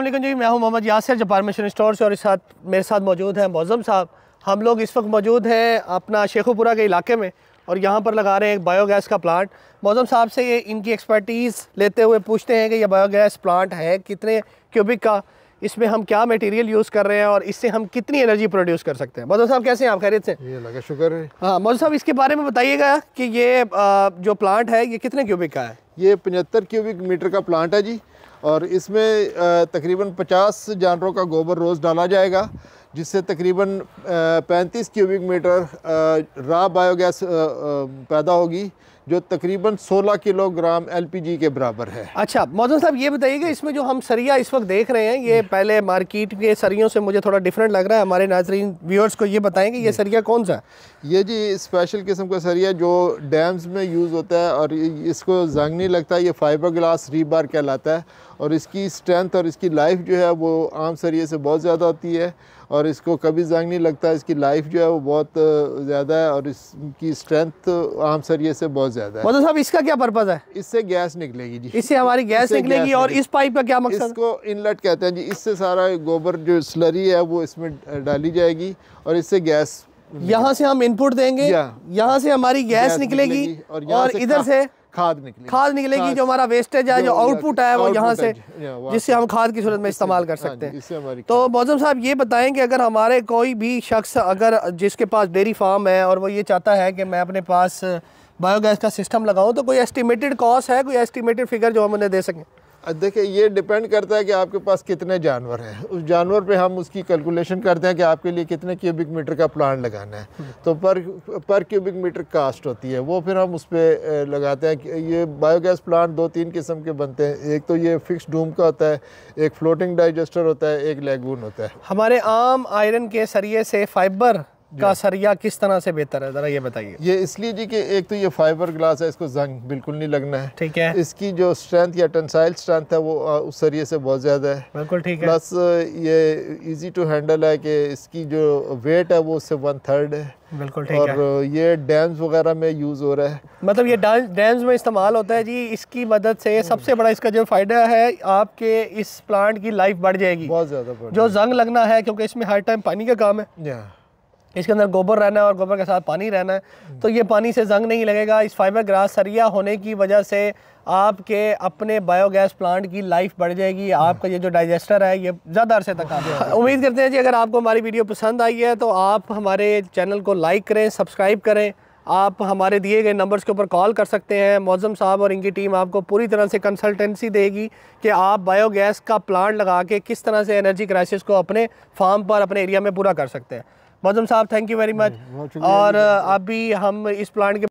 अस्सलाम वालेकुम जी, मैं हूं मोहम्मद यासिर जब्बार मशीन स्टोर से और इस साथ मेरे साथ मौजूद हैं मौज़म साहब। हम लोग इस वक्त मौजूद हैं अपना शेखुपुरा के इलाके में और यहाँ पर लगा रहे हैं एक बायोगैस का प्लांट। मौज़म साहब से ये इनकी एक्सपर्टीज़ लेते हुए पूछते हैं कि ये बायोगैस प्लांट है कितने क्यूबिक का, इसमें हम क्या मटेरियल यूज़ कर रहे हैं और इससे हम कितनी एनर्जी प्रोड्यूस कर सकते हैं। मौज़म साहब कैसे हैं आप, खैरियत से? ये लगा शुक्र है। हाँ मौज़म साहब, इसके बारे में बताइएगा कि ये जो प्लांट है ये कितने क्यूबिक का है? ये 75 क्यूबिक मीटर का प्लांट है जी, और इसमें तकरीबन 50 जानवरों का गोबर रोज़ डाला जाएगा, जिससे तकरीबन 35 क्यूबिक मीटर रॉ बायोगैस पैदा होगी, जो तकरीबन 16 किलोग्राम एलपीजी के बराबर है। अच्छा मौजूद साहब, ये बताइएगा इसमें जो हम सरिया इस वक्त देख रहे हैं, ये पहले मार्केट के सरियों से मुझे थोड़ा डिफरेंट लग रहा है। हमारे नाज़रीन व्यूअर्स को ये बताएंगे ये सरिया कौन सा है? ये जी स्पेशल किस्म का सरिया जो डैम्स में यूज़ होता है और इसको जंग नहीं लगता। ये फाइबर ग्लास रीबार कहलाता है और इसकी स्ट्रेंथ और इसकी लाइफ जो है वो आम सरिये से बहुत ज़्यादा होती है और इसको कभी जंग नहीं लगता। इसकी लाइफ जो है वो बहुत ज़्यादा है और इसकी स्ट्रेंथ आम सरिये से बहुत ज़्यादा है। मतलब साहब इसका क्या पर्पज़ है? इससे गैस निकलेगी जी, इससे हमारी गैस निकलेगी। और इस पाइप का क्या मकसद? इसको इनलेट कहते हैं जी। इससे सारा गोबर जो स्लरी है वो इसमें डाली जाएगी और इससे गैस, यहाँ से हम इनपुट देंगे, यहाँ से हमारी गैस निकलेगी और इधर से खाद निकलेगी। जो हमारा वेस्टेज है, जो आउटपुट है वो यहाँ से, जिससे हम खाद की सूरत में इस्तेमाल कर सकते हैं। तो मौज़म साहब ये बताएं कि अगर हमारे कोई भी शख्स अगर जिसके पास डेयरी फार्म है और वो ये चाहता है कि मैं अपने पास बायोगैस का सिस्टम लगाऊं, तो कोई एस्टिमेटेड कॉस्ट है, कोई एस्टिमेटेड फिगर जो हम उन्हें दे सकें? देखिए ये डिपेंड करता है कि आपके पास कितने जानवर हैं। उस जानवर पे हम उसकी कैलकुलेशन करते हैं कि आपके लिए कितने क्यूबिक मीटर का प्लांट लगाना है। तो पर क्यूबिक मीटर कास्ट होती है, वो फिर हम उस पर लगाते हैं कि ये बायोगैस प्लांट 2-3 किस्म के बनते हैं। एक तो ये फिक्स डूम का होता है, एक फ्लोटिंग डाइजेस्टर होता है, एक लैगून होता है। हमारे आम आयरन के सरिये से फाइबर का सरिया किस तरह से बेहतर है, ज़रा ये बताइए। ये इसलिए जी कि एक तो ये फाइबर ग्लास है, इसको जंग बिल्कुल नहीं लगना है। ठीक है। इसकी जो स्ट्रेंथ या टेंसाइल स्ट्रेंथ है वो उस सरिये से बहुत ज़्यादा है। बिल्कुल ठीक है। प्लस ये इजी टू हैंडल है कि इसकी जो वेट है वो उससे 1/3 है। बिल्कुल ठीक है। और ये डैम्स वगैरह में यूज़ हो रहा है। मतलब ये डैम्स में इस्तेमाल होता है जी। इसकी मदद से सबसे बड़ा इसका जो फ़ायदा है, आपके इस प्लांट की लाइफ बढ़ जाएगी बहुत ज़्यादा। जो जंग लगना है, क्योंकि इसमें हर टाइम पानी का काम है, इसके अंदर गोबर रहना है और गोबर के साथ पानी रहना है, तो ये पानी से जंग नहीं लगेगा। इस फाइबर ग्लास सरिया होने की वजह से आपके अपने बायोगैस प्लांट की लाइफ बढ़ जाएगी। आपका ये जो डाइजेस्टर है ये ज़्यादा अरसे तक आ उम्मीद करते हैं जी अगर आपको हमारी वीडियो पसंद आई है तो आप हमारे चैनल को लाइक करें, सब्सक्राइब करें। आप हमारे दिए गए नंबर्स के ऊपर कॉल कर सकते हैं। मौज़म साहब और इनकी टीम आपको पूरी तरह से कंसल्टेंसी देगी कि आप बायोगैस का प्लांट लगा के किस तरह से एनर्जी क्राइसिस को अपने फार्म पर, अपने एरिया में पूरा कर सकते हैं। मौज़म साहब थैंक यू वेरी मच। और अभी हम इस प्लांट के